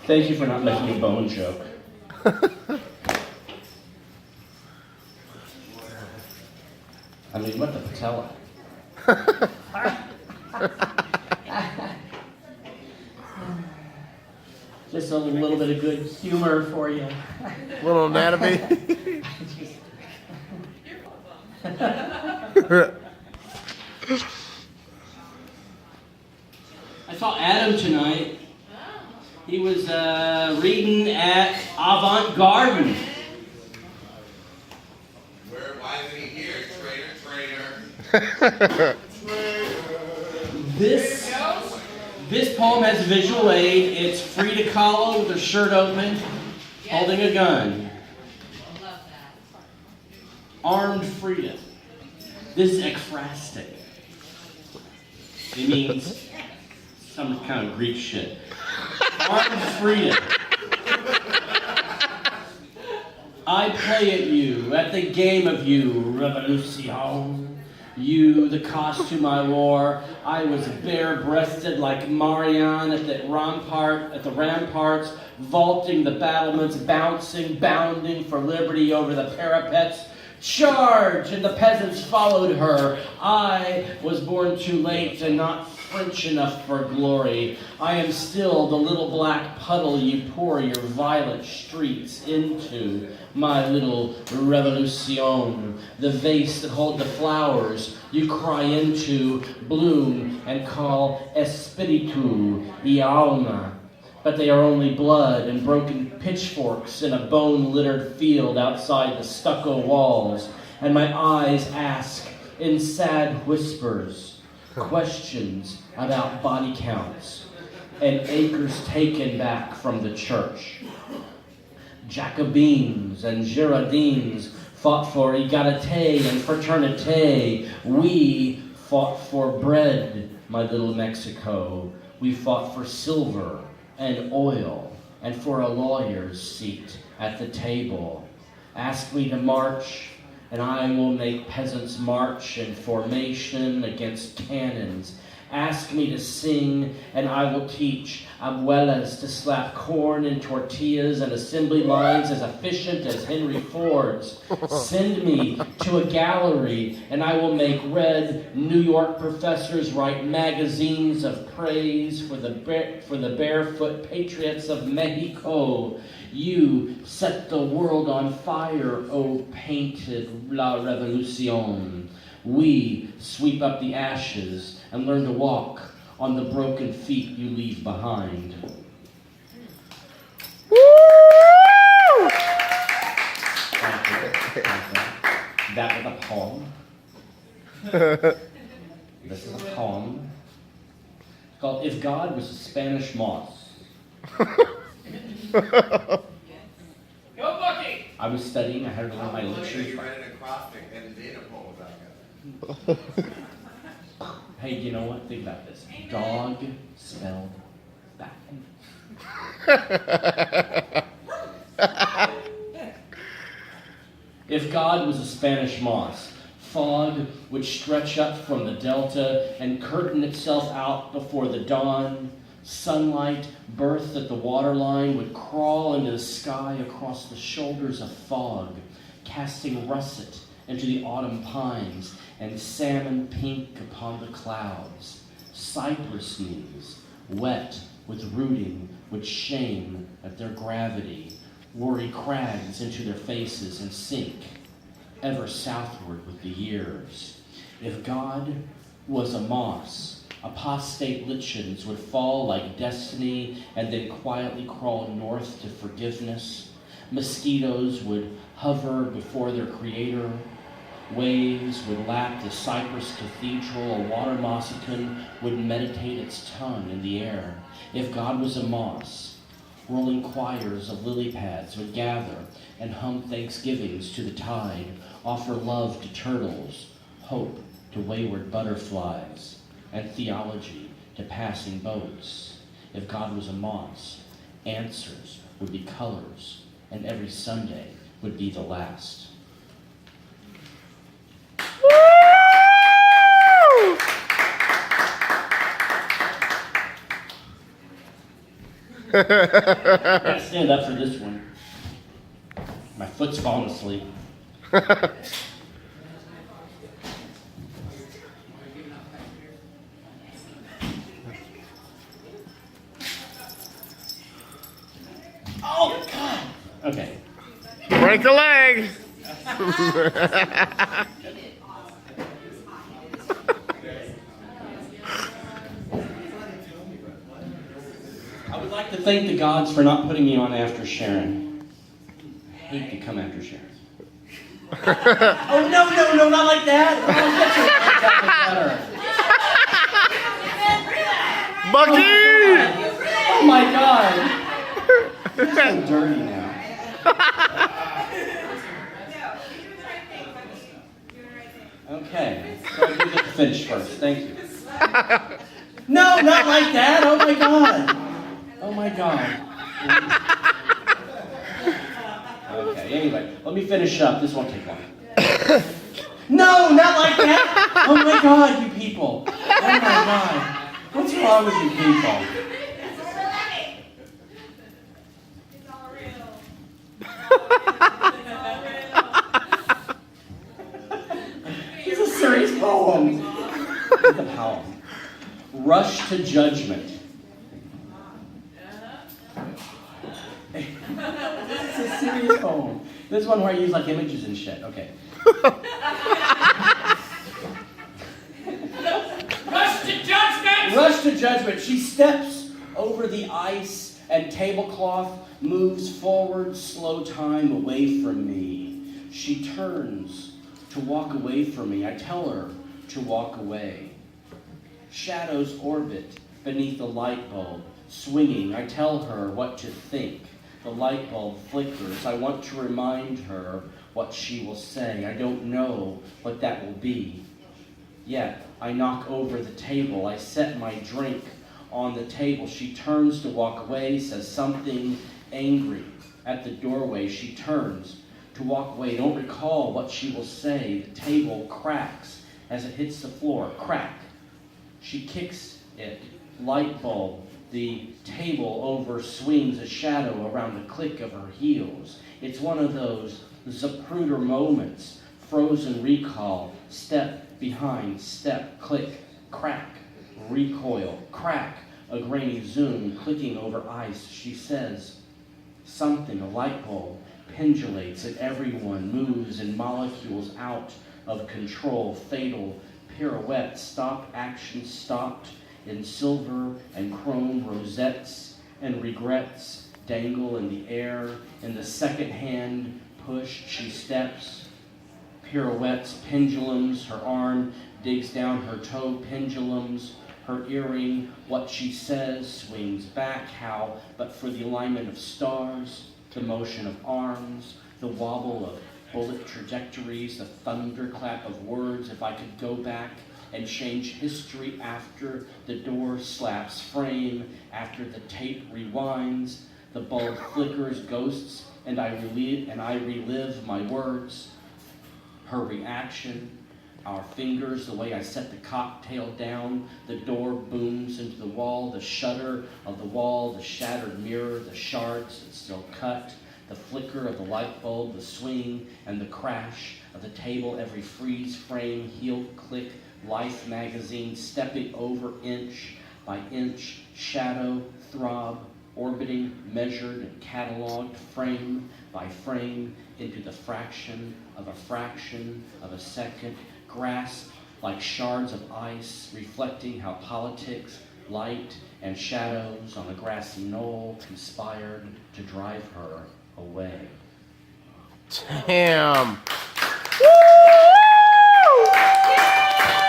Thank you for not making a bone joke. I mean, what the patella? Just a little bit of good humor for you. Little anatomy. I saw Adam tonight. He was reading at Avant Garden. Why isn't he here? Traitor. This poem has a visual aid. It's Frida Kahlo with her shirt open, holding a gun. Armed Frida. This is ekphrastic. It means some kind of Greek shit. Armed Frida. I play at you, at the game of you, Revolution. You, the costume I wore. I was bare-breasted like Marianne at the ramparts, vaulting the battlements, bouncing, bounding for liberty over the parapets. Charge! And the peasants followed her. I was born too late and not French enough for glory. I am still the little black puddle you pour your violet streets into, my little revolution. The vase that hold the flowers you cry into, bloom, and call espiritu y alma. But they are only blood and broken pitchforks in a bone-littered field outside the stucco walls. And my eyes ask, in sad whispers, questions about body counts and acres taken back from the church. Jacobins and Girondins fought for egalite and fraternité. We fought for bread, my little Mexico. We fought for silver and oil, and for a lawyer's seat at the table. Ask me to march, and I will make peasants march in formation against cannons. Ask me to sing, and I will teach abuelas to slap corn in tortillas and assembly lines as efficient as Henry Ford's. Send me to a gallery, and I will make red New York professors write magazines of praise for the barefoot patriots of Mexico. You set the world on fire, O painted La Revolution. We sweep up the ashes and learn to walk on the broken feet you leave behind. Woo! Thank you. That was a poem. This is a poem. It's called If God Was a Spanish Moss. Go, Bucky! I was studying, I had it on my You lecture. read an acrostic and did a poem about that. Hey, you know what? Think about this. Dog spelled back. If God was a Spanish moss, fog would stretch up from the delta and curtain itself out before the dawn. Sunlight, birthed at the waterline, would crawl into the sky across the shoulders of fog, casting russet into the autumn pines and salmon pink upon the clouds. Cypress knees, wet with rooting, would shame at their gravity, worry crags into their faces and sink ever southward with the years. If God was a moss, apostate lichens would fall like destiny and then quietly crawl north to forgiveness. Mosquitoes would hover before their creator. Waves would lap the cypress cathedral. A water mossicon would meditate its tongue in the air. If God was a moss, rolling choirs of lily pads would gather and hum thanksgivings to the tide, offer love to turtles, hope to wayward butterflies, and theology to passing boats. If God was a moss, answers would be colors, and every Sunday would be the last. Woo! Gotta stand up for this one. My foot's falling asleep. Oh, God! Okay. Break a leg. I would like to thank the gods for not putting me on after Sharon. I hate to come after Sharon. Oh, no, not like that. Oh, Bucky! oh my God. You're so dirty now. Okay, so you get to finish first. Thank you. No, not like that. Oh my God. Oh my God. Okay, anyway, let me finish up. This won't take long. No, not like that. Oh my God, you people. Oh my God. What's wrong with you people? It's a serious poem. It's a poem. Rush to Judgment. It's a serious poem. This one where I use like images and shit. Okay. Rush to judgment! Rush to Judgment. She steps over the ice and tablecloth, moves forward, slow time away from me. She turns to walk away from me. I tell her to walk away. Shadows orbit beneath the light bulb, swinging. I tell her what to think. The light bulb flickers. I want to remind her what she will say. I don't know what that will be. Yet, I knock over the table. I set my drink on the table. She turns to walk away, says something angry. At the doorway, she turns to walk away. Don't recall what she will say. The table cracks as it hits the floor. Crack. She kicks it. Light bulb. The table over swings a shadow around the click of her heels. It's one of those Zapruder moments. Frozen recall. Step behind step. Click. Crack. Recoil. Crack. A grainy zoom. Clicking over ice. She says something. A light bulb pendulates and everyone moves in molecules out of control. Fatal pirouette. Stop. Action stopped. In silver and chrome rosettes and regrets dangle in the air. In the second hand push, she steps, pirouettes, pendulums. Her arm digs down her toe, pendulums. Her earring, what she says, swings back. How? But for the alignment of stars, the motion of arms, the wobble of bullet trajectories, the thunderclap of words. If I could go back and change history after the door slaps frame, after the tape rewinds, the bulb flickers, ghosts, and I relive my words, her reaction, our fingers, the way I set the cocktail down, the door booms into the wall, the shudder of the wall, the shattered mirror, the shards that still cut, the flicker of the light bulb, the swing, and the crash of the table, every freeze frame, heel click, Life magazine, stepping over inch by inch, shadow, throb, orbiting, measured and cataloged, frame by frame, into the fraction of a second, grasp like shards of ice, reflecting how politics, light, and shadows on a grassy knoll conspired to drive her away. Damn.